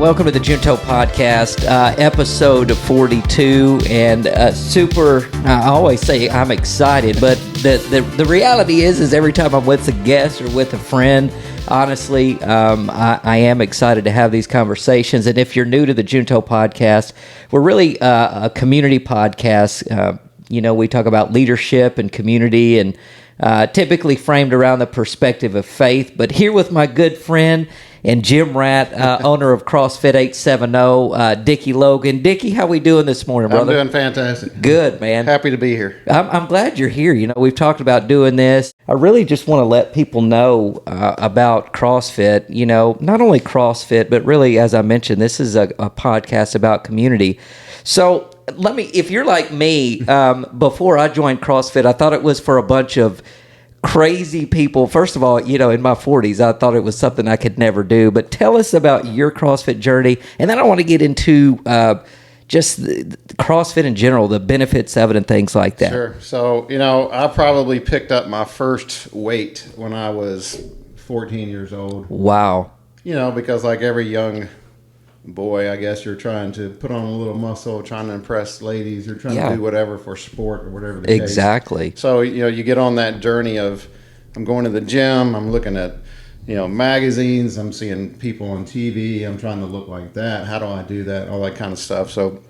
Welcome to the Junto Podcast, episode 42, and I always say I'm excited, but the reality is every time I'm with a guest or with a friend, honestly, I am excited to have these conversations. And if you're new to the Junto Podcast, we're really a community podcast. We talk about leadership and community, and typically framed around the perspective of faith. But here with my good friend and gym rat, owner of CrossFit 870, Dickie Logan. Dickie, how we doing this morning, brother? I'm doing fantastic. Good, man. Happy to be here. I'm glad you're here. You know, we've talked about doing this. I really just want to let people know about CrossFit. You know, not only CrossFit, but really, as I mentioned, this is a podcast about community. So if you're like me, before I joined CrossFit, I thought it was for a bunch of crazy people. First of all, in my 40s, I thought it was something I could never do. But tell us about your CrossFit journey, and then I want to get into just the CrossFit in general, the benefits of it, and things like that. Sure. So, I probably picked up my first weight when I was 14 years old. Wow. Because like every young boy, I guess you're trying to put on a little muscle, trying to impress ladies, you're trying to do whatever for sport or whatever the case. Exactly. So, you get on that journey of, I'm going to the gym, I'm looking at, magazines, I'm seeing people on TV, I'm trying to look like that. How do I do that? All that kind of stuff. So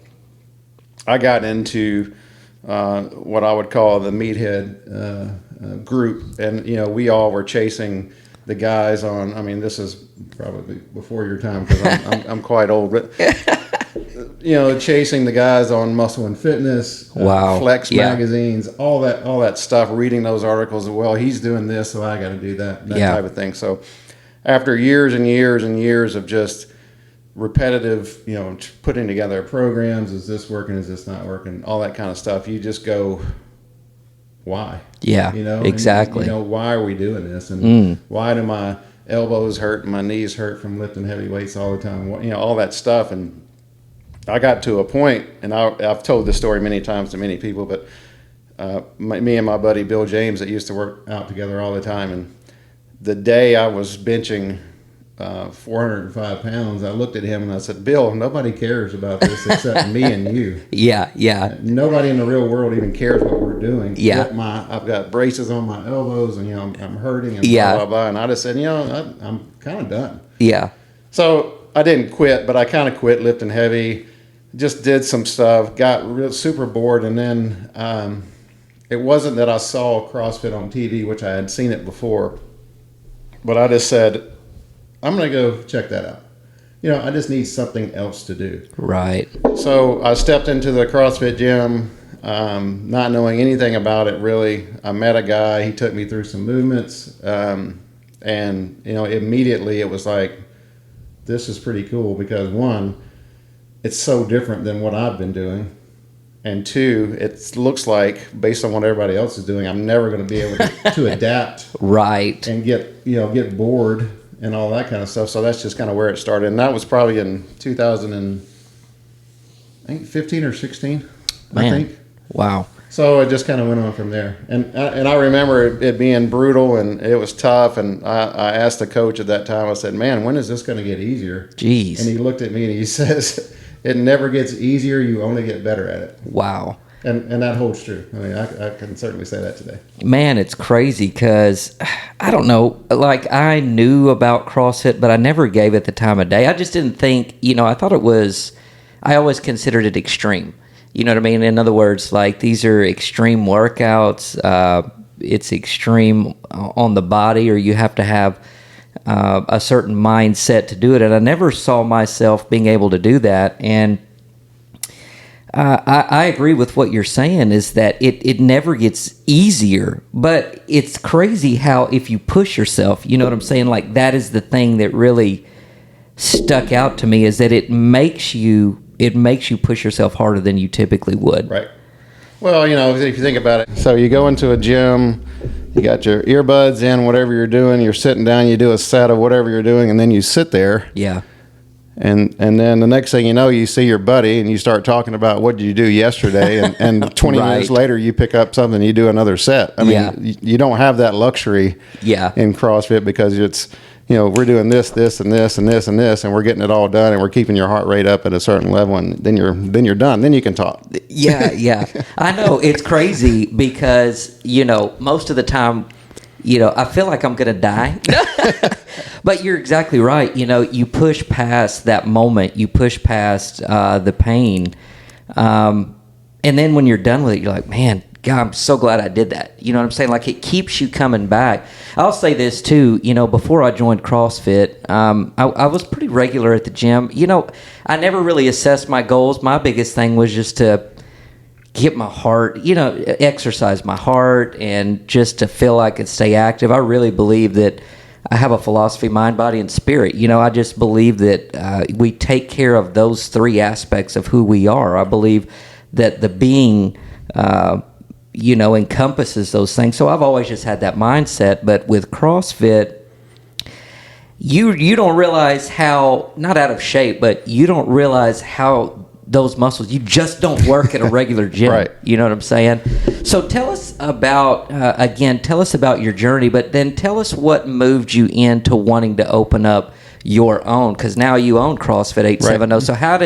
I got into what I would call the meathead group. And, we all were chasing the guys on, this is probably before your time because I'm quite old, but chasing the guys on Muscle and Fitness, Flex magazines, all that stuff, reading those articles. Well, he's doing this, so I got to do that type of thing. So after years and years and years of just repetitive, putting together programs, is this working, is this not working, all that kind of stuff, you just go, why? Yeah, exactly. And, why are we doing this? And why do my elbows hurt and my knees hurt from lifting heavy weights all the time? All that stuff. And I got to a point, and I've told this story many times to many people, but me and my buddy Bill James that used to work out together all the time, and the day I was benching 405 pounds, I looked at him and I said, Bill, nobody cares about this except me and you. Yeah. Nobody in the real world even cares what we're doing. Yeah. I've got braces on my elbows and, I'm hurting and blah, blah, blah. And I just said, I'm kind of done. Yeah. So I didn't quit, but I kind of quit lifting heavy, just did some stuff, got super bored. And then it wasn't that I saw CrossFit on TV, which I had seen it before, but I just said, I'm going to go check that out. I just need something else to do. Right. So I stepped into the CrossFit gym, not knowing anything about it really. I met a guy. He took me through some movements. And, immediately it was like, this is pretty cool because, one, it's so different than what I've been doing. And two, it looks like, based on what everybody else is doing, I'm never going to be able to adapt. Right. And get bored and all that kind of stuff. So that's just kind of where it started. And that was probably in 2015 or 16, I think. Wow. So it just kind of went on from there. And I remember it being brutal and it was tough. And I asked the coach at that time, I said, man, when is this going to get easier? Jeez. And he looked at me and he says, it never gets easier. You only get better at it. Wow. And that holds true. I can certainly say that today. Man, it's crazy because, I don't know, like I knew about CrossFit, but I never gave it the time of day. I just didn't think, I thought I always considered it extreme. You know what I mean? In other words, like these are extreme workouts. It's extreme on the body, or you have to have a certain mindset to do it. And I never saw myself being able to do that. And I agree with what you're saying is that it never gets easier, but it's crazy how if you push yourself, you know what I'm saying? Like that is the thing that really stuck out to me is that it makes you push yourself harder than you typically would. Right. Well, if you think about it, so you go into a gym, you got your earbuds in, whatever you're doing, you're sitting down, you do a set of whatever you're doing, and then you sit there. Yeah. And then the next thing you know, you see your buddy and you start talking about what did you do yesterday, and 20 minutes later you pick up something and you do another set. I mean, you don't have that luxury in CrossFit because we're doing this, this, and this, and this, and this, and we're getting it all done, and we're keeping your heart rate up at a certain level, and then you're done. Then you can talk. Yeah. I know it's crazy because most of the time, I feel like I'm gonna die. But you're exactly right. You push past that moment. You push past the pain, and then when you're done with it, you're like, man. God, I'm so glad I did that. You know what I'm saying? Like, it keeps you coming back. I'll say this, too. Before I joined CrossFit, I was pretty regular at the gym. I never really assessed my goals. My biggest thing was just to get my heart, exercise my heart and just to feel I could stay active. I really believe that I have a philosophy, mind, body, and spirit. I just believe that we take care of those three aspects of who we are. I believe that the being... encompasses those things. So I've always just had that mindset. But with CrossFit, you don't realize how, not out of shape, but you don't realize how those muscles, you just don't work at a regular gym. Right. You know what I'm saying? So tell us about, tell us about your journey, but then tell us what moved you into wanting to open up your own, because now you own CrossFit 870. Right. So how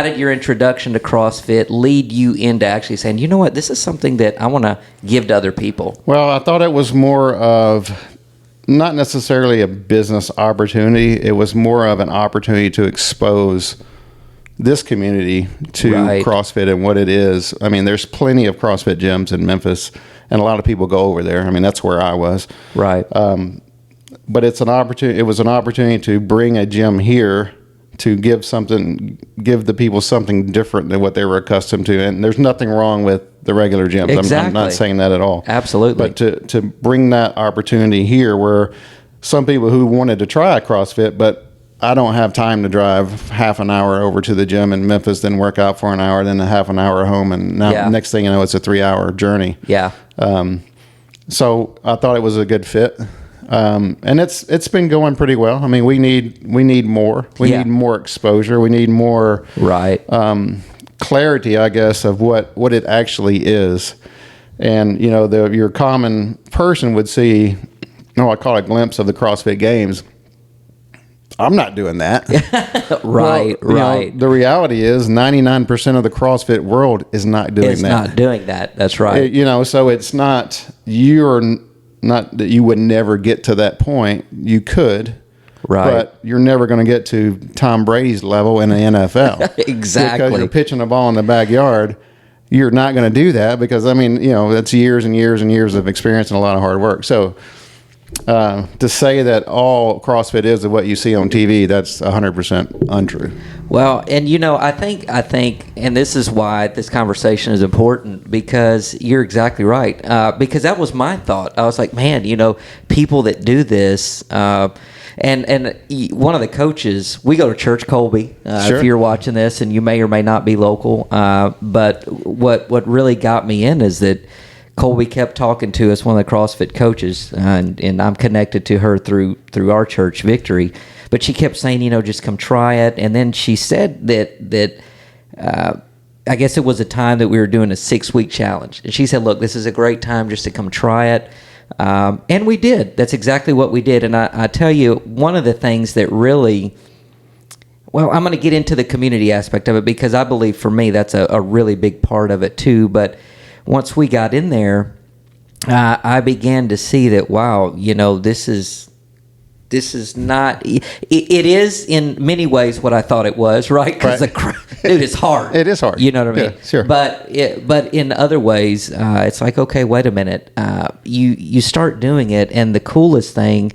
did your introduction to CrossFit lead you into actually saying, you know what, this is something that I want to give to other people? Well, I thought it was more of not necessarily a business opportunity. It was more of an opportunity to expose this community to CrossFit and what it is. I mean, there's plenty of CrossFit gyms in Memphis, and a lot of people go over there. I mean, that's where I was. Right. But it's an opportunity. It was an opportunity to bring a gym here to give the people something different than what they were accustomed to. And there's nothing wrong with the regular gyms. Exactly. I'm not saying that at all. Absolutely. But to bring that opportunity here, where some people who wanted to try CrossFit, but I don't have time to drive half an hour over to the gym in Memphis, then work out for an hour, then a half an hour home, and now next thing you know, it's a 3-hour journey. Yeah. So I thought it was a good fit. And it's been going pretty well. I mean, we need more. We need more exposure. We need more clarity, I guess, of what it actually is. And your common person would see, I call it a glimpse of the CrossFit Games. I'm not doing that. Right. The reality is 99% of the CrossFit world is not doing that. It's not doing that. That's right. So it's not, not that you would never get to that point. You could, but you're never going to get to Tom Brady's level in the NFL. Exactly. Because you're pitching a ball in the backyard. You're not going to do that because, that's years and years and years of experience and a lot of hard work. So to say that all CrossFit is what you see on TV, that's 100% untrue. Well, and I think, and this is why this conversation is important, because you're exactly right. Because that was my thought. I was like, man, people that do this, and one of the coaches, we go to Church Colby. If you're watching this, and you may or may not be local, but what really got me in is that Colby kept talking to us, one of the CrossFit coaches, and I'm connected to her through our church, Victory. But she kept saying, just come try it. And then she said that I guess it was a time that we were doing a 6-week challenge. And she said, look, this is a great time just to come try it. And we did. That's exactly what we did. And I tell you, one of the things that really... Well, I'm going to get into the community aspect of it, because I believe for me that's a really big part of it too. But once we got in there, I began to see that, wow, this is not, it is in many ways what I thought it was, right? Because dude, it's hard. It is hard. You know what I mean? Yeah, sure. But in other ways, it's like, okay, wait a minute. You start doing it, and the coolest thing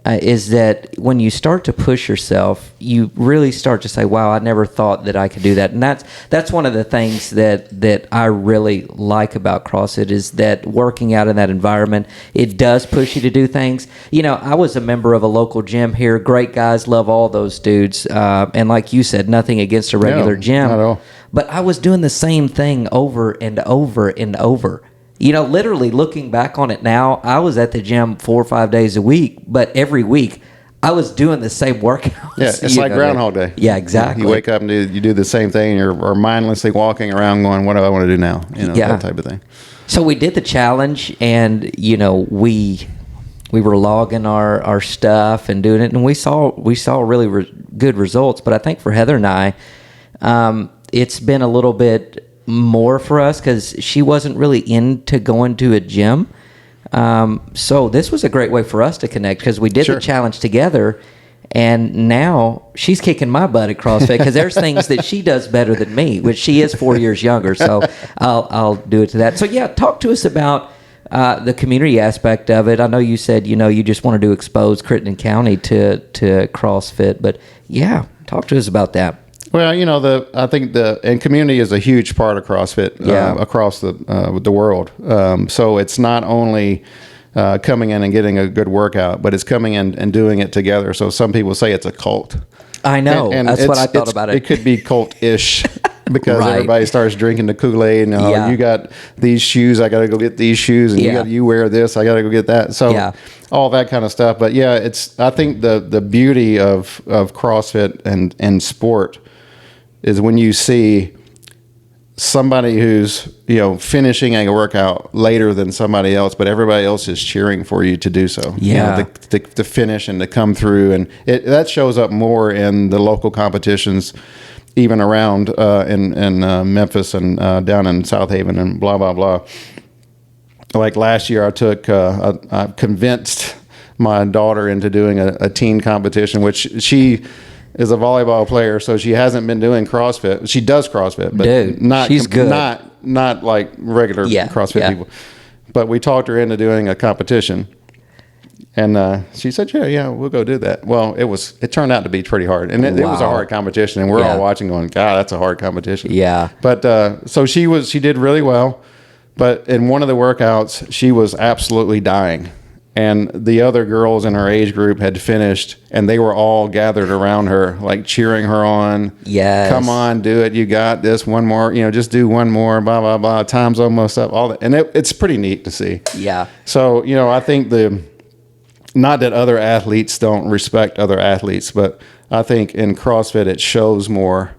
is that when you start to push yourself, you really start to say, wow, I never thought that I could do that. And that's one of the things that I really like about CrossFit, is that working out in that environment, it does push you to do things. I was a member of a local gym here. Great guys, love all those dudes. And like you said, nothing against a regular gym. Not at all. But I was doing the same thing over and over and over. Literally looking back on it now, I was at the gym 4 or 5 days a week, but every week I was doing the same workouts. Yeah, it's like Groundhog Day. Yeah, exactly. You wake up and you do the same thing, and you're mindlessly walking around going, what do I want to do now? That type of thing. So we did the challenge, and, we logging our stuff and doing it, and we saw really good results. But I think for Heather and I, it's been a little bit more for us because she wasn't really into going to a gym. So this was a great way for us to connect because we did the challenge together, and now she's kicking my butt at CrossFit because there's things that she does better than me, which she is 4 years younger. So I'll do it to that. So yeah, talk to us about the community aspect of it. I know you said, you just wanted to expose Crittenden County to CrossFit, but yeah, talk to us about that. Well, I think and community is a huge part of CrossFit across the world. So it's not only coming in and getting a good workout, but it's coming in and doing it together. So some people say it's a cult. I know. And that's what I thought about it. It could be cult-ish because everybody starts drinking the Kool-Aid and you got these shoes, I got to go get these shoes, and you wear this, I got to go get that. So all that kind of stuff. But yeah, I think the beauty of CrossFit and sport is when you see somebody who's finishing a workout later than somebody else, but everybody else is cheering for you to do so. To finish and to come through, and that shows up more in the local competitions, even around in Memphis and down in South Haven and blah blah blah. Like last year, I convinced my daughter into doing a teen competition, which she is a volleyball player, so she hasn't been doing CrossFit. She does CrossFit, but she's good. Not like regular CrossFit people. But we talked her into doing a competition, and she said, "Yeah, we'll go do that." Well, it turned out to be pretty hard, and it was a hard competition, and we're all watching, going, "God, that's a hard competition." Yeah. But so she did really well, but in one of the workouts, she was absolutely dying. And the other girls in her age group had finished, and they were all gathered around her, like cheering her on. Yes. Come on, do it. You got this. One more. Just do one more. Blah blah blah. Time's almost up. All that, and it's pretty neat to see. Yeah. So I think not that other athletes don't respect other athletes, but I think in CrossFit it shows more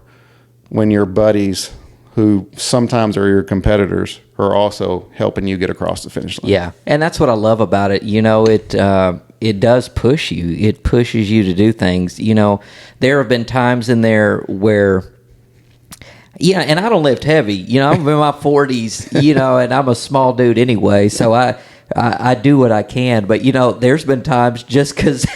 when your buddies, who sometimes are your competitors, are also helping you get across the finish line. Yeah, and that's what I love about it. It does push you. It pushes you to do things. There have been times in there where, and I don't lift heavy. I'm in my 40s, and I'm a small dude anyway, so I do what I can. But, there's been times just because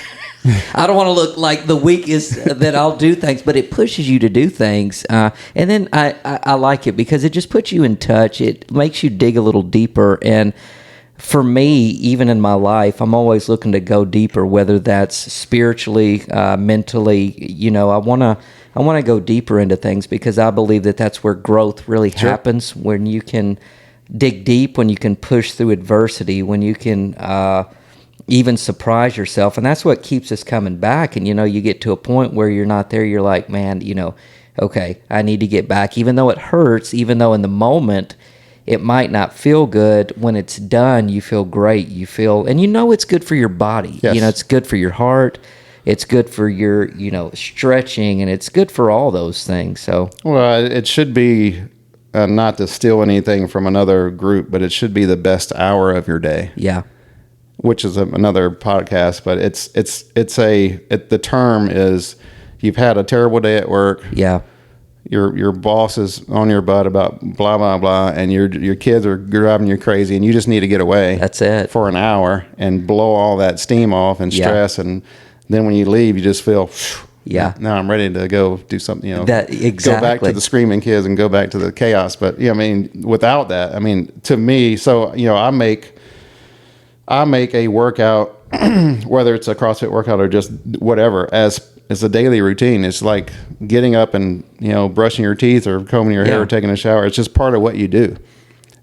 I don't want to look like the weakest that I'll do things, but it pushes you to do things. And then I like it because it just puts you in touch. It makes you dig a little deeper. And for me, even in my life, I'm always looking to go deeper, whether that's spiritually, mentally. I want to go deeper into things because I believe that that's where growth really happens, when you can dig deep, when you can push through adversity, when you can even surprise yourself. And that's what keeps us coming back. And, you get to a point where you're not there. You're like, man, okay, I need to get back. Even though it hurts, even though in the moment it might not feel good, when it's done, you feel great. You feel, and it's good for your body. Yes. It's good for your heart. It's good for your, stretching, and it's good for all those things. So, well, it should be, not to steal anything from another group, but it should be the best hour of your day. Yeah. Which is another podcast, but the term is, you've had a terrible day at work. Yeah. Your boss is on your butt about blah blah blah, and your kids are driving you crazy, and you just need to get away. That's it. For an hour and blow all that steam off and stress, and then when you leave, you just feel, now I'm ready to go do something. That exactly. Go back to the screaming kids and go back to the chaos. But without that, to me, so I make a workout, whether it's a CrossFit workout or just whatever, as a daily routine. It's like getting up and, brushing your teeth or combing your hair or taking a shower. It's just part of what you do.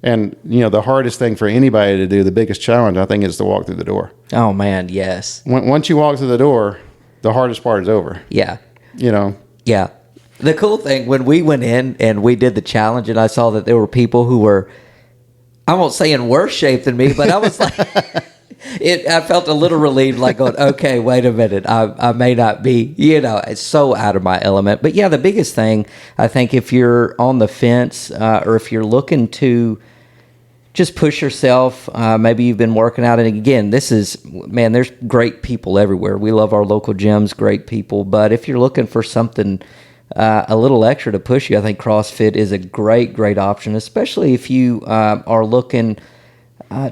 And, the hardest thing for anybody to do, the biggest challenge, I think, is to walk through the door. Oh, man, yes. Once you walk through the door, the hardest part is over. Yeah. Yeah. The cool thing, when we went in and we did the challenge, and I saw that there were people who were, I won't say in worse shape than me, but I was like, I felt a little relieved, like going, okay, wait a minute, I may not be, it's so out of my element. But yeah, the biggest thing, I think, if you're on the fence, or if you're looking to just push yourself. Maybe you've been working out. And again, there's great people everywhere. We love our local gyms, great people. But if you're looking for something a little extra to push you, I think CrossFit is a great option, especially if you are looking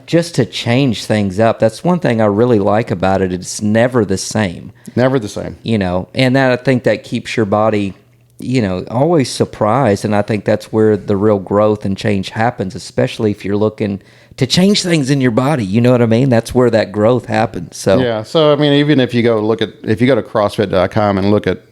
just to change things up. That's one thing I really like about it. It's never the same. Never the same. And I think that keeps your body, always surprised. And I think that's where the real growth and change happens, especially if you're looking to change things in your body. You know what I mean? That's where that growth happens. So yeah. So I mean, even if you go to CrossFit.com and look at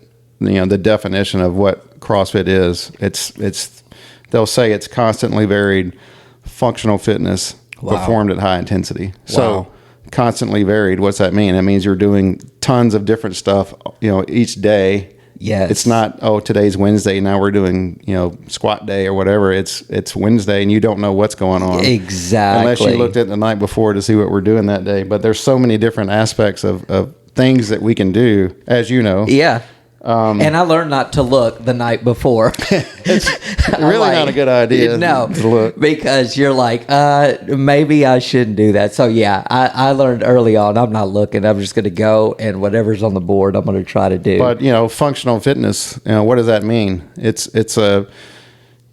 the definition of what CrossFit is, it's they'll say it's constantly varied functional fitness performed at high intensity. So constantly varied, what's that mean? It means you're doing tons of different stuff, each day. Yes. It's not, today's Wednesday, now we're doing, squat day or whatever. It's Wednesday and you don't know what's going on. Exactly. Unless you looked at the night before to see what we're doing that day. But there's so many different aspects of things that we can do, as you know. Yeah. And I learned not to look the night before. It's really not a good idea. No, to look. Because you're like, maybe I shouldn't do that. So yeah, I learned early on, I'm not looking. I'm just going to go, and whatever's on the board, I'm going to try to do. But functional fitness, what does that mean? It's a,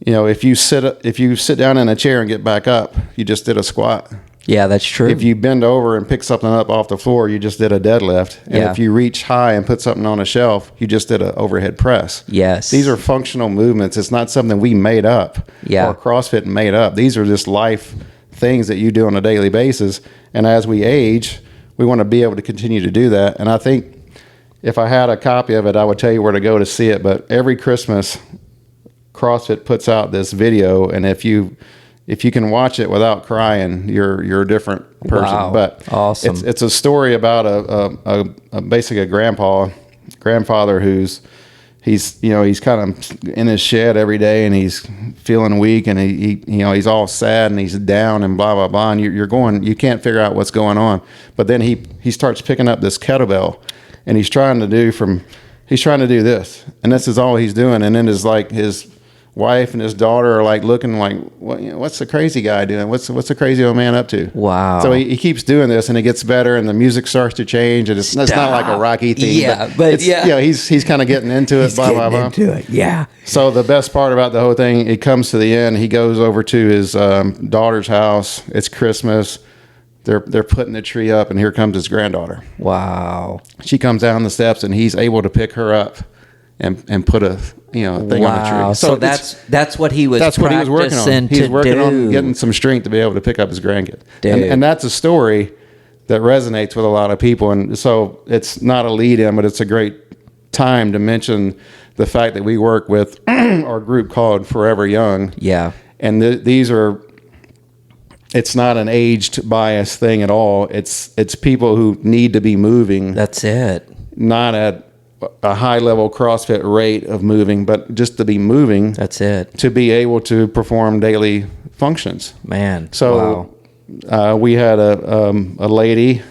if you sit down in a chair and get back up, you just did a squat. Yeah, that's true. If you bend over and pick something up off the floor, you just did a deadlift. And if you reach high and put something on a shelf, you just did an overhead press. Yes. These are functional movements. It's not something we made up or CrossFit made up. These are just life things that you do on a daily basis. And as we age, we want to be able to continue to do that. And I think if I had a copy of it, I would tell you where to go to see it. But every Christmas, CrossFit puts out this video, and if you can watch it without crying, you're a different person. Wow. But awesome. It's a story about basically a grandfather who's he's kind of in his shed every day, and he's feeling weak, and he's all sad and he's down and blah blah blah, and you can't figure out what's going on. But then he starts picking up this kettlebell, and he's trying to do this, and this is all he's doing, and then his wife and his daughter are like looking like, what's the crazy guy doing? What's the crazy old man up to? Wow. So he keeps doing this, and it gets better, and the music starts to change, and it's not like a Rocky theme. Yeah, but he's kind of getting into it. Into it. Yeah. So the best part about the whole thing, it comes to the end. He goes over to his daughter's house. It's Christmas. They're putting the tree up, and here comes his granddaughter. Wow. She comes down the steps, and he's able to pick her up and put a thing on the tree. So that's what he was. That's what he was working on. He's working on getting some strength to be able to pick up his grandkid. And that's a story that resonates with a lot of people. And so it's not a lead-in, but it's a great time to mention the fact that we work with our group called Forever Young. Yeah. And these are. It's not an aged bias thing at all. It's people who need to be moving. That's it. Not at a high level CrossFit rate of moving, but just to be moving. That's it. To be able to perform daily functions. Man. So we had a lady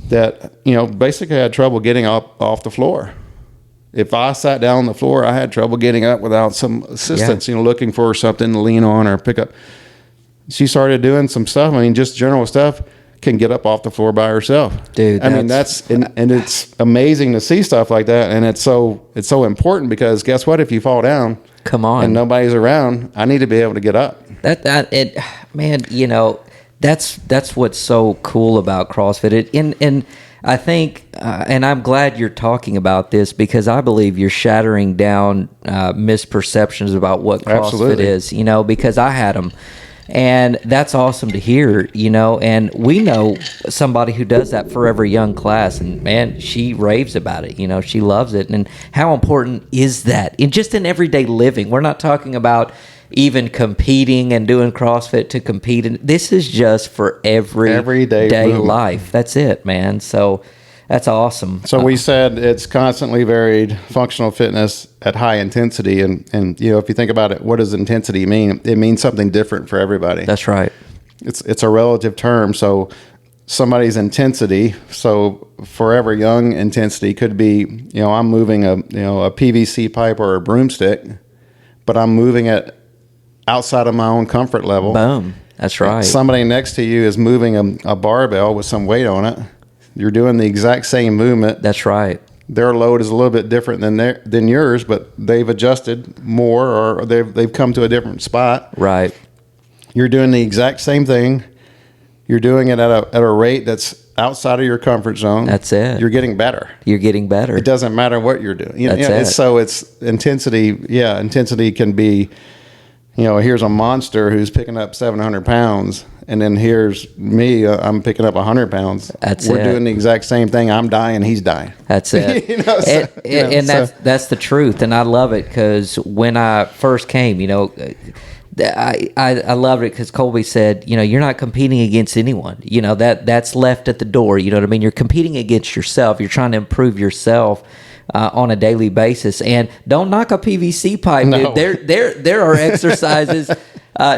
that basically had trouble getting up off the floor. If I sat down on the floor, I had trouble getting up without some assistance. Looking for something to lean on or pick up. She started doing some stuff. I mean, just general stuff. Can get up off the floor by herself. Dude, I mean, and it's amazing to see stuff like that, and it's so important, because guess what? If you fall down, come on, and nobody's around, I need to be able to get up. That's what's so cool about CrossFit. And I think, and I'm glad you're talking about this, because I believe you're shattering down misperceptions about what CrossFit is. Because I had them. And that's awesome to hear, and we know somebody who does that Forever Young class, and man, she raves about it. She loves it. And how important is that in everyday living? We're not talking about even competing and doing CrossFit to compete. This is just for everyday life. That's it, man. So that's awesome. So we said it's constantly varied functional fitness at high intensity. And if you think about it, what does intensity mean? It means something different for everybody. That's right. It's a relative term. So somebody's intensity, so Forever Young intensity could be, I'm moving a PVC pipe or a broomstick, but I'm moving it outside of my own comfort level. Boom. That's right. Somebody next to you is moving a barbell with some weight on it. You're doing the exact same movement. That's right. Their load is a little bit different than yours, but they've adjusted more, or they've come to a different spot. Right. You're doing the exact same thing. You're doing it at a rate that's outside of your comfort zone. That's it. You're getting better. You're getting better. It doesn't matter what you're doing. That's it. So it's intensity. Yeah, intensity can be, here's a monster who's picking up 700 pounds, and then here's me, I'm picking up 100 pounds. We're doing the exact same thing. I'm dying, he's dying. That's it. And that's the truth, and I love it because when I first came, I loved it because Colby said, you're not competing against anyone. That's left at the door. You know what I mean? You're competing against yourself. You're trying to improve yourself on a daily basis. And don't knock a PVC pipe. No. Dude. There are exercises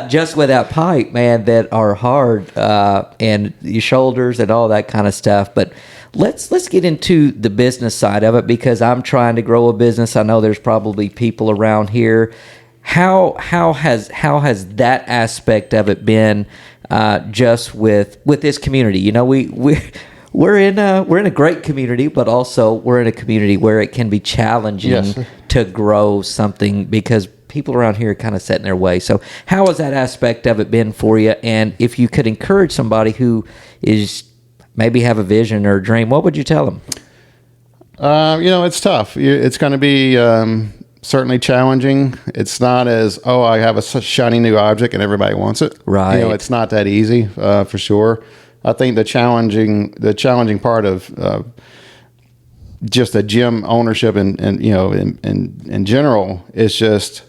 just with that pipe, man, that are hard, and your shoulders and all that kind of stuff. But let's get into the business side of it, because I'm trying to grow a business. I know there's probably people around here. How has that aspect of it been, just with this community? We're in a great community, but also we're in a community where it can be challenging to grow something because people around here are kind of set in their way. So how has that aspect of it been for you? And if you could encourage somebody who is maybe have a vision or a dream, what would you tell them? It's tough. It's going to be certainly challenging. It's not as, I have a shiny new object and everybody wants it. Right. It's not that easy, for sure. I think the challenging part of just a gym ownership and in general is just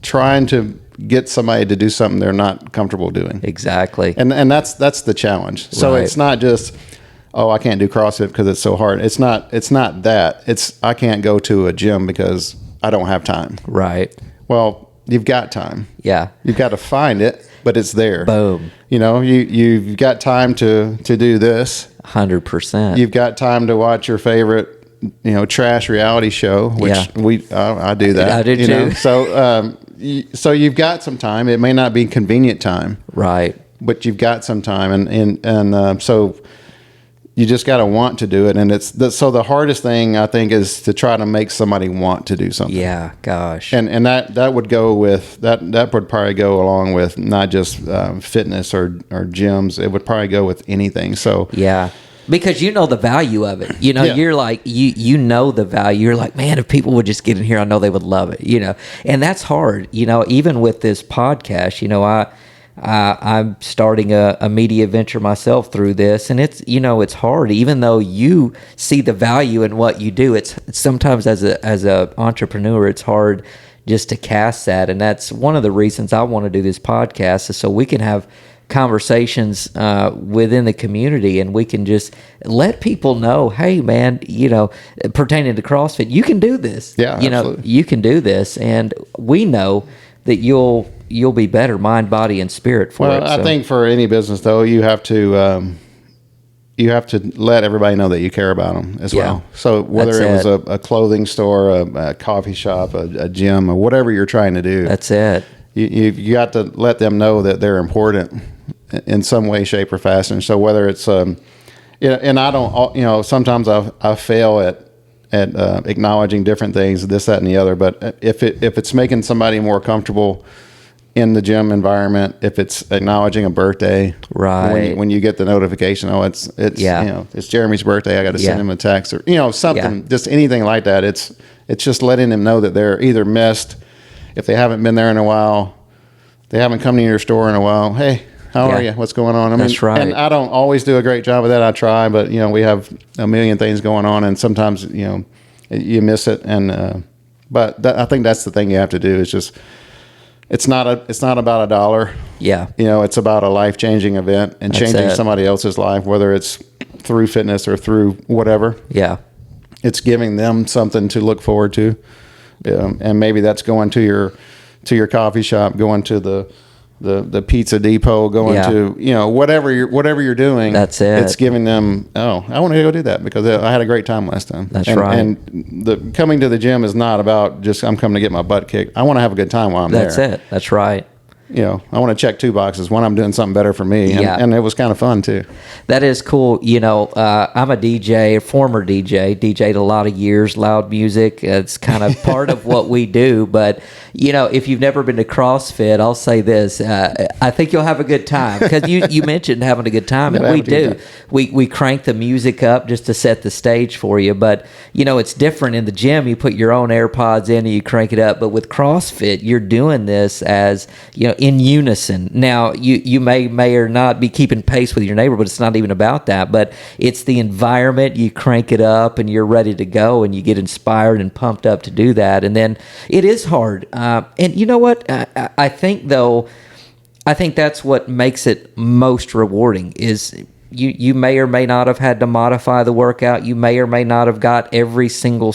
trying to get somebody to do something they're not comfortable doing. Exactly. And that's the challenge. So It's not just, I can't do CrossFit because it's so hard. It's not that. It's, I can't go to a gym because I don't have time. Right. Well, you've got time. Yeah. You've got to find it, but it's there. Boom. You've got time to do this. 100%. You've got time to watch your favorite, trash reality show, which I do that. I do too. So you've got some time. It may not be convenient time. Right. But you've got some time, and so you just got to want to do it. And so the hardest thing I think is to try to make somebody want to do something. Yeah, gosh. And that would go with that would probably go along with not just fitness or gyms. It would probably go with anything. So yeah. Because you know the value of it. You're like, you know the value. You're like, man, if people would just get in here, I know they would love it, And that's hard, even with this podcast, I'm starting a media venture myself through this, and it's hard, even though you see the value in what you do. It's sometimes as a entrepreneur, it's hard just to cast that. And that's one of the reasons I want to do this podcast, is so we can have conversations within the community, and we can just let people know, hey man, pertaining to CrossFit, you can do this. Yeah, absolutely. You can do this, and we know that you'll be better mind, body, and spirit for it. Well, I think for any business though, you have to let everybody know that you care about them as well. So whether it was a clothing store, a coffee shop, a gym, or whatever you're trying to do, that's it. You got to let them know that they're important in some way, shape, or fashion. So whether it's, and I don't, sometimes I fail at acknowledging different things, this, that, and the other. But if it's making somebody more comfortable in the gym environment, if it's acknowledging a birthday, right? When you get the notification, it's it's Jeremy's birthday, I got to send him a text, or something, just anything like that. It's just letting them know that they're either missed. If they haven't been there in a while, they haven't come to your store in a while. Hey, how are you? What's going on? That's right. And I don't always do a great job of that. I try, but we have a million things going on, and sometimes you miss it. And I think that's the thing you have to do, is just it's not about $1. Yeah. It's about a life-changing event and changing somebody else's life, whether it's through fitness or through whatever. Yeah. It's giving them something to look forward to. And maybe that's going to your coffee shop, going to the pizza depot, going to whatever you're doing. That's it. It's giving them, I want to go do that because I had a great time last time. That's right. And the coming to the gym is not about just I'm coming to get my butt kicked. I want to have a good time while I'm there. That's it. That's right. I want to check 2 boxes. One, I'm doing something better for me, and it was kind of fun too. That is cool. I'm a DJ, a former DJ, DJ'd a lot of years, loud music. It's kind of part of what we do. But, if you've never been to CrossFit, I'll say this. I think you'll have a good time, because you mentioned having a good time, and we do. We crank the music up just to set the stage for you. But, it's different in the gym. You put your own AirPods in and you crank it up. But with CrossFit, you're doing this as, in unison. Now, you may or not be keeping pace with your neighbor, but it's not even about that. But it's the environment. You crank it up and you're ready to go, and you get inspired and pumped up to do that. And then it is hard. And you know what? I think that's what makes it most rewarding is you may or may not have had to modify the workout. You may or may not have got every single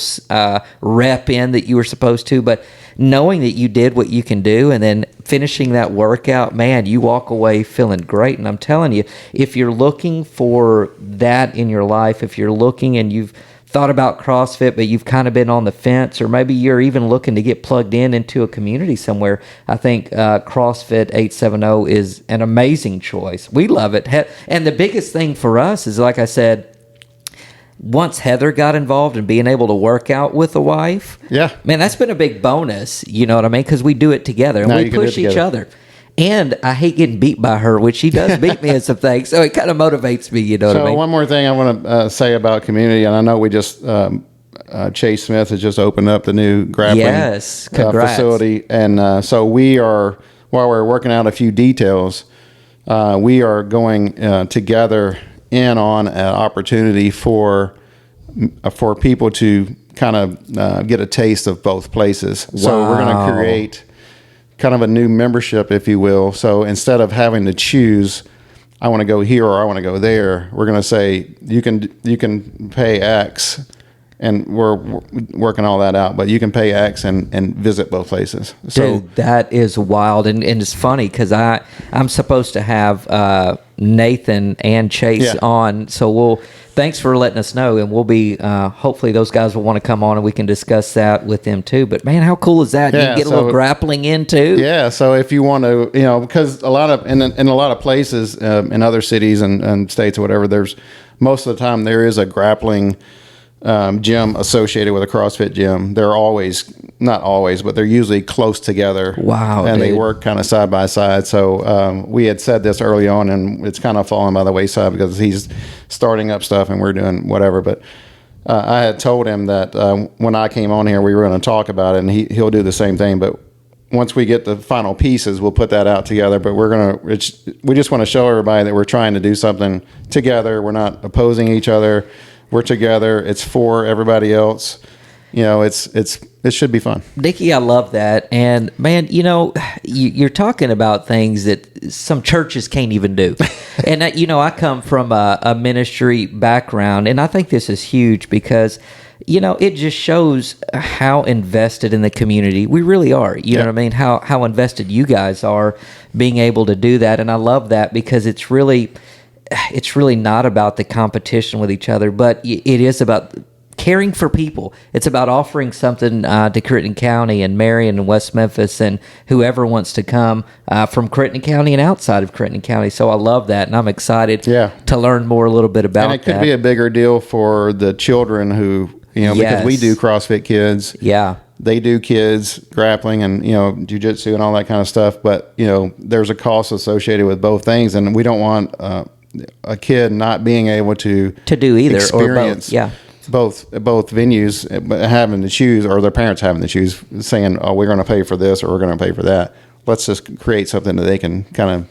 rep in that you were supposed to, but knowing that you did what you can do and then finishing that workout, man, you walk away feeling great. And I'm telling you, if you're looking for that in your life, if you're looking and you've thought about CrossFit, but you've kind of been on the fence, or maybe you're even looking to get plugged into a community somewhere, I think CrossFit 870 is an amazing choice. We love it. And the biggest thing for us is, like I said, once Heather got involved in being able to work out with a wife, man, that's been a big bonus. You know what I mean? Because we do it together and we push each other. And I hate getting beat by her, which she does beat me in some things. So it kind of motivates me, you know what I mean? So one more thing I want to say about community, and I know we just, Chase Smith has just opened up the new grappling facility. And so we are, while we're working out a few details, we are going together in on an opportunity for people to kind of get a taste of both places. Wow. So we're going to create kind of a new membership, if you will. So instead of having to choose, I want to go here or I want to go there, we're going to say you can pay X, and we're working all that out, but you can pay X and visit both places. So dude, that is wild. And it's funny because I'm supposed to have Nathan and Chase on. So thanks for letting us know, and we'll be hopefully those guys will want to come on and we can discuss that with them too. But man, how cool is that? You can get a little grappling in too. Yeah, so if you want to, because a lot of in a lot of places in other cities and states or whatever, there's most of the time there is a grappling gym associated with a CrossFit gym. They're not always, but they're usually close together. Wow. And they work kind of side by side. So we had said this early on, and it's kind of fallen by the wayside because he's starting up stuff and we're doing whatever. But I had told him that when I came on here, we were going to talk about it, and he'll do the same thing. But once we get the final pieces, we'll put that out together. But we just want to show everybody that we're trying to do something together. We're not opposing each other. We're together. It's for everybody else. It should be fun. Dickie, I love that. And man, you're talking about things that some churches can't even do. And I come from a ministry background, and I think this is huge because it just shows how invested in the community we really are. You know what I mean? How invested you guys are being able to do that. And I love that because it's really not about the competition with each other, but it is about caring for people. It's about offering something to Crittenden County and Marion and West Memphis and whoever wants to come from Crittenden County and outside of Crittenden County. So I love that, and I'm excited to learn more a little bit about that. And it could be a bigger deal for the children who, because we do CrossFit Kids. Yeah. They do kids grappling and jiu-jitsu and all that kind of stuff, but there's a cost associated with both things, and we don't want a kid not being able to do either experience or both. both venues, having to choose, or their parents having to choose, saying, "Oh, we're going to pay for this or we're going to pay for that." Let's just create something that they can kind of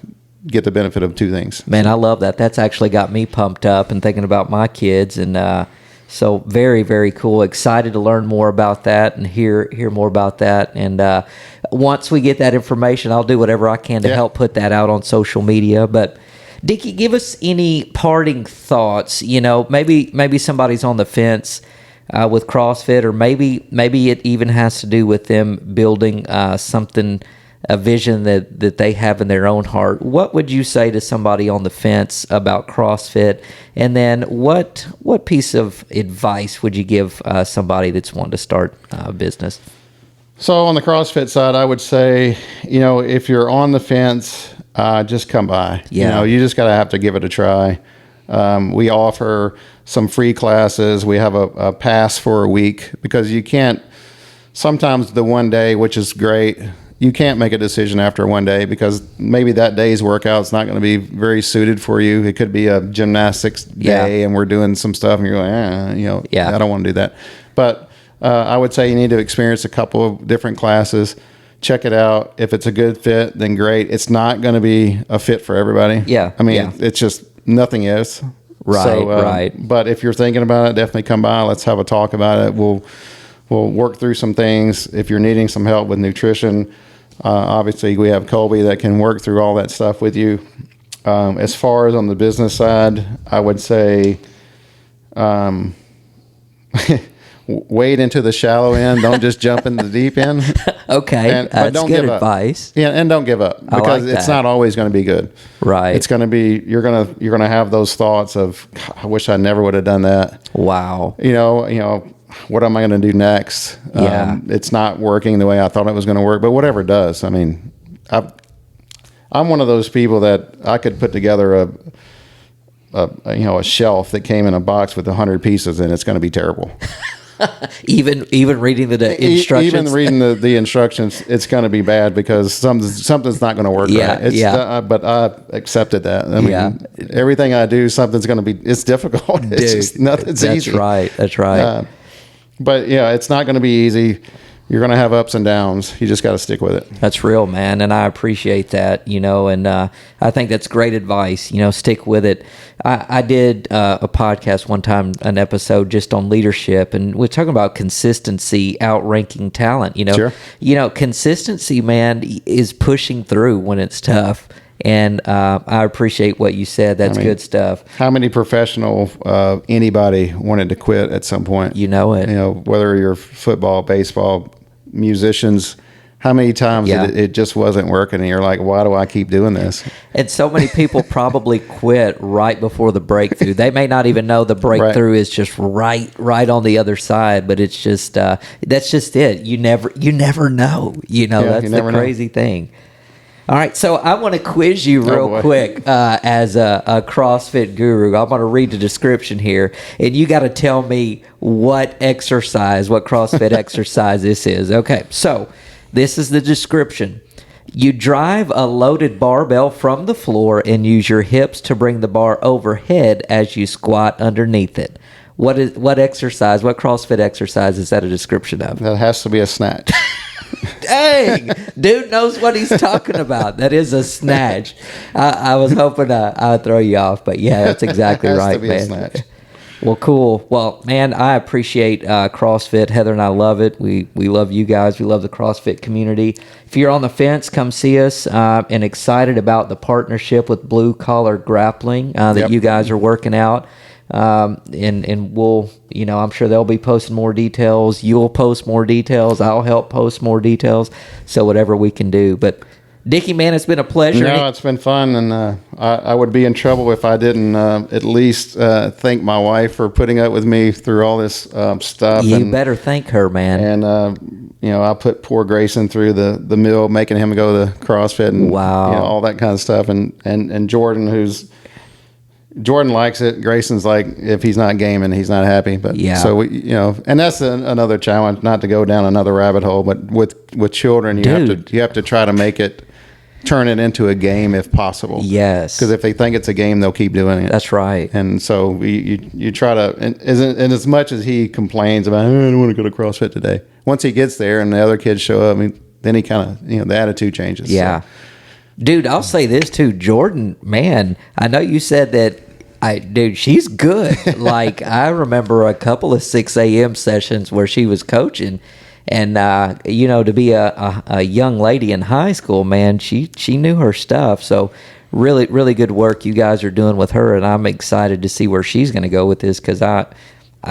get the benefit of two things. Man, I love that. That's actually got me pumped up and thinking about my kids, and so very, very cool. Excited to learn more about that and hear more about that. And once we get that information, I'll do whatever I can to help put that out on social media. But Dickie, give us any parting thoughts. Maybe somebody's on the fence with CrossFit, or maybe it even has to do with them building something, a vision that they have in their own heart. What would you say to somebody on the fence about CrossFit? And then what piece of advice would you give somebody that's wanting to start a business? So on the CrossFit side, I would say, if you're on the fence, just come by. Yeah. You just have to give it a try. We offer some free classes. We have a pass for a week, because you can't, sometimes the one day, which is great, you can't make a decision after one day, because maybe that day's workout's not going to be very suited for you. It could be a gymnastics day and we're doing some stuff and you're like, I don't want to do that. But I would say you need to experience a couple of different classes. Check it out. If it's a good fit, then great. It's not going to be a fit for everybody. Yeah. I mean, it's just nothing is. Right, so, right. But if you're thinking about it, definitely come by. Let's have a talk about it. We'll work through some things. If you're needing some help with nutrition, obviously we have Colby that can work through all that stuff with you. As far as on the business side, I would say wade into the shallow end. Don't just jump in the deep end. Okay, that's good advice. Yeah, and don't give up, because it's not always going to be good. Right. It's going to be, you're going to have those thoughts of, I wish I never would have done that. Wow. What am I going to do next? Yeah. It's not working the way I thought it was going to work, but whatever it does. I mean, I'm one of those people that I could put together a shelf that came in a box with 100 pieces, and it's going to be terrible. even reading the instructions. Even reading the instructions, it's going to be bad, because something's not going to work right. But I accepted that. I mean, everything I do, something's going to be. It's difficult. It's just nothing's easy. That's right. But it's not going to be easy. You're going to have ups and downs. You just got to stick with it. That's real, man. And I appreciate that, and I think that's great advice, stick with it. I did a podcast one time, an episode just on leadership, and we're talking about consistency outranking talent, Sure. Consistency, man, is pushing through when it's tough. And I appreciate what you said. That's good stuff. How many professional anybody wanted to quit at some point? You know it. Whether you're football, baseball, musicians, how many times it just wasn't working, and you're like, why do I keep doing this? And so many people probably quit right before the breakthrough. They may not even know the breakthrough is just right on the other side, but it's just that's just it. You never know. That's the crazy thing. All right, so I want to quiz you real quick as a CrossFit guru. I'm going to read the description here, and you got to tell me what CrossFit exercise this is. Okay, so this is the description. You drive a loaded barbell from the floor and use your hips to bring the bar overhead as you squat underneath it. What CrossFit exercise is that a description of? That has to be a snatch. Dang, dude knows what he's talking about. That is a snatch. I was hoping I'd throw you off, but yeah, that's exactly right, man. A snatch. Well, cool. Well, man, I appreciate CrossFit. Heather and I love it. We love you guys. We love the CrossFit community. If you're on the fence, come see us. And excited about the partnership with Blue Collar Grappling that you guys are working out. And we'll, I'm sure they'll be posting more details. You'll post more details. I'll help post more details. So whatever we can do. But Dickie, man, it's been a pleasure. No, it's been fun, and I would be in trouble if I didn't at least thank my wife for putting up with me through all this stuff. You better thank her, man. And I put poor Grayson through the mill, making him go to CrossFit and all that kind of stuff. And Jordan likes it. Grayson's like, if he's not gaming, he's not happy. But so and that's another challenge, not to go down another rabbit hole. But with children, you have to try to make it. Turn it into a game if possible. Yes. Because if they think it's a game, they'll keep doing it. That's right. And so you try to, and as much as he complains about, I don't want to go to CrossFit today. Once he gets there and the other kids show up, then he kind of, the attitude changes. Yeah. So. Dude, I'll say this too. Jordan, man, I know you said that, she's good. Like, I remember a couple of 6 a.m. sessions where she was coaching. And, to be a young lady in high school, man, she knew her stuff. So really, really good work you guys are doing with her. And I'm excited to see where she's going to go with this because I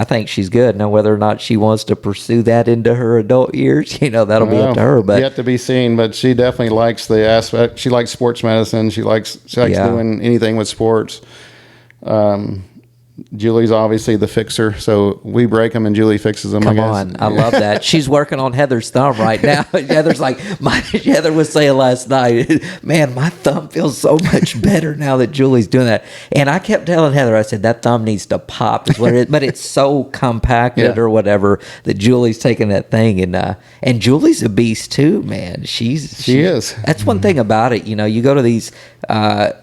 think she's good. Now, whether or not she wants to pursue that into her adult years, that'll be up to her. But yet to be seen. But she definitely likes the aspect. She likes sports medicine. She likes doing anything with sports. Julie's obviously the fixer, so we break them and Julie fixes them. Come I guess. on, I love that. She's working on Heather's thumb right now. Heather's like, Heather was saying last night, man, my thumb feels so much better now that Julie's doing that. And I kept telling Heather, I said, that thumb needs to pop, is what it is. But it's so compacted or whatever that Julie's taking that thing. And Julie's a beast too, man. She is. That's one thing about it. You know, you go to these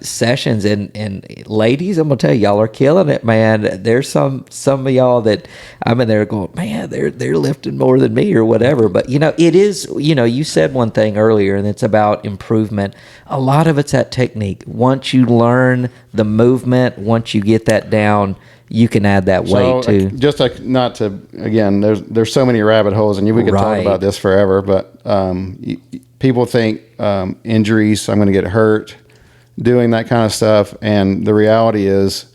sessions and ladies, I'm gonna tell you, y'all are killing it, man. There's some of y'all that I'm in there going, man, they're lifting more than me or whatever. But you know, it is, you know, you said one thing earlier, and it's about improvement. A lot of it's that technique. Once you learn the movement, once you get that down, you can add that weight too. Just like, not to, again, there's so many rabbit holes, and we could talk about this forever. But people think injuries, I'm going to get hurt doing that kind of stuff, and the reality is,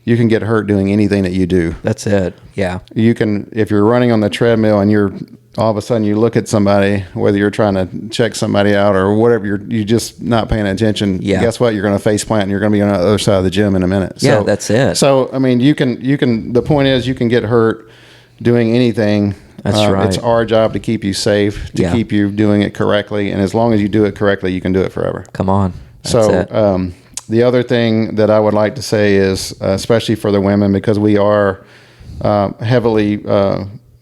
you can get hurt doing anything that you do. That's it. Yeah. You can, if you're running on the treadmill and you're all of a sudden you look at somebody, whether you're trying to check somebody out or whatever, you're just not paying attention. Yeah. Guess what? You're going to face plant and you're going to be on the other side of the gym in a minute. Yeah, that's it. So, I mean, you can, the point is you can get hurt doing anything. That's right. It's our job to keep you safe, to keep you doing it correctly. And as long as you do it correctly, you can do it forever. Come on. That's it. The other thing that I would like to say is, especially for the women, because we are heavily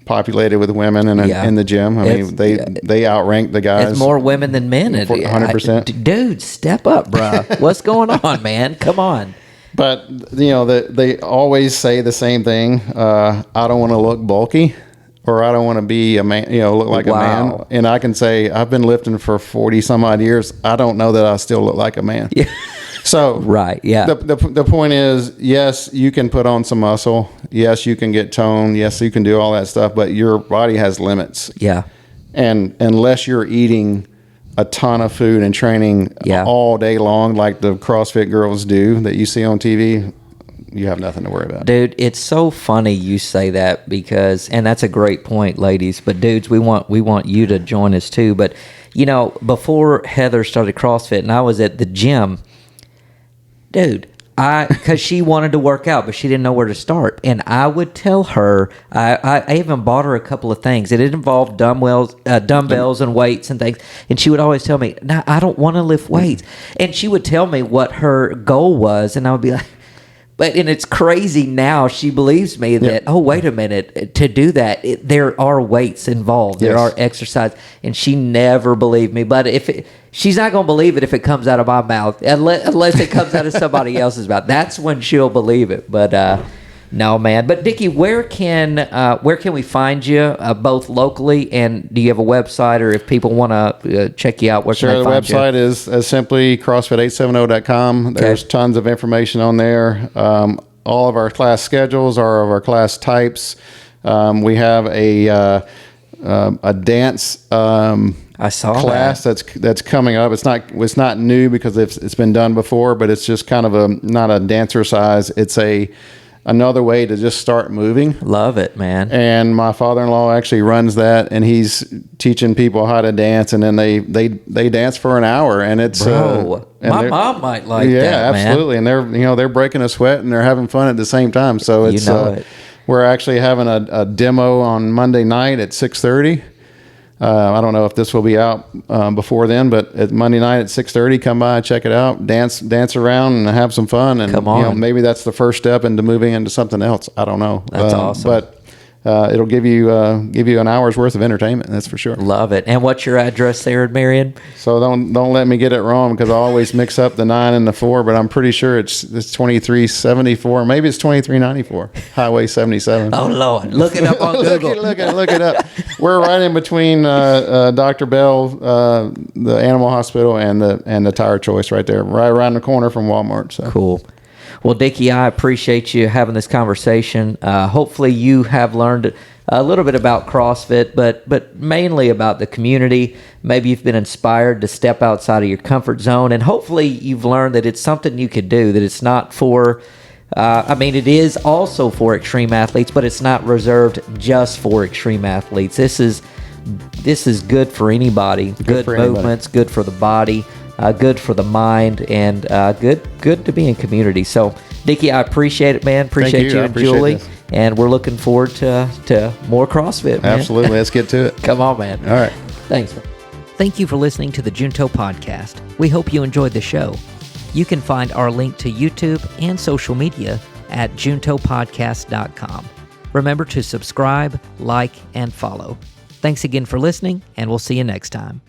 populated with women in the gym. I mean, they outrank the guys. It's more women than men. 100%. Dude, step up, bro. What's going on, man? Come on. But, you know, they always say the same thing. I don't want to look bulky, or I don't want to be a man, you know, look like a man. And I can say, I've been lifting for 40 some odd years. I don't know that I still look like a man. Yeah. So the point is, yes, you can put on some muscle. Yes, you can get toned. Yes, you can do all that stuff, but your body has limits. Yeah. And unless you're eating a ton of food and training all day long, like the CrossFit girls do that you see on TV, you have nothing to worry about. Dude, it's so funny you say that, because, and that's a great point, ladies, but dudes, we want you to join us too. But, you know, before Heather started CrossFit and I was at the gym, dude, because she wanted to work out, but she didn't know where to start. And I would tell her, I even bought her a couple of things. It involved dumbbells and weights and things. And she would always tell me, no, I don't want to lift weights. And she would tell me what her goal was. And I would be like, and it's crazy now. She believes me that, oh, wait a minute, to do that, there are weights involved. There are exercise. And she never believed me. But she's not going to believe it if it comes out of my mouth, unless it comes out of somebody else's mouth. That's when she'll believe it. But no, man. But Dickie, where can we find you, both locally, and do you have a website, or if people want to check you out, where can they find you? Sure, the website is simply CrossFit870.com. There's tons of information on there. All of our class schedules are of our class types. We have a dance I saw class that's coming up. It's not new because it's been done before, but it's just kind of not a dancer size. It's another way to just start moving. Love it, man. And my father-in-law actually runs that, and he's teaching people how to dance, and then they dance for an hour, and it's my mom might like that, man. Yeah, absolutely. And they're breaking a sweat and they're having fun at the same time. So it's we're actually having a demo on Monday night at 6:30. I don't know if this will be out before then, but at Monday night at 6:30, come by, check it out, dance around, and have some fun. And come on. You know, maybe that's the first step into moving into something else. I don't know. That's awesome. But it'll give you an hour's worth of entertainment. That's for sure. Love it. And what's your address there in Marion? So don't let me get it wrong, because I always mix up the 9 and the 4. But I'm pretty sure it's 2374. Maybe it's 2394. Highway 77. Oh Lord, look it up on Google. Look it up. We're right in between Dr. Bell, the animal hospital, and the Tire Choice, right there, right around the corner from Walmart. So cool. Well, Dickie, I appreciate you having this conversation. Hopefully you have learned a little bit about CrossFit, but mainly about the community. Maybe you've been inspired to step outside of your comfort zone, and hopefully you've learned that it's something you could do, that it's not for, it is also for extreme athletes, but it's not reserved just for extreme athletes. This is good for anybody. Good movements, good for the body. good for the mind, and good to be in community. So, Dickie, I appreciate it, man. Appreciate you I and appreciate Julie. this. And we're looking forward to more CrossFit, man. Absolutely. Let's get to it. Come on, man. All right. Thanks, man. Thank you for listening to the Junto Podcast. We hope you enjoyed the show. You can find our link to YouTube and social media at juntopodcast.com. Remember to subscribe, like, and follow. Thanks again for listening, and we'll see you next time.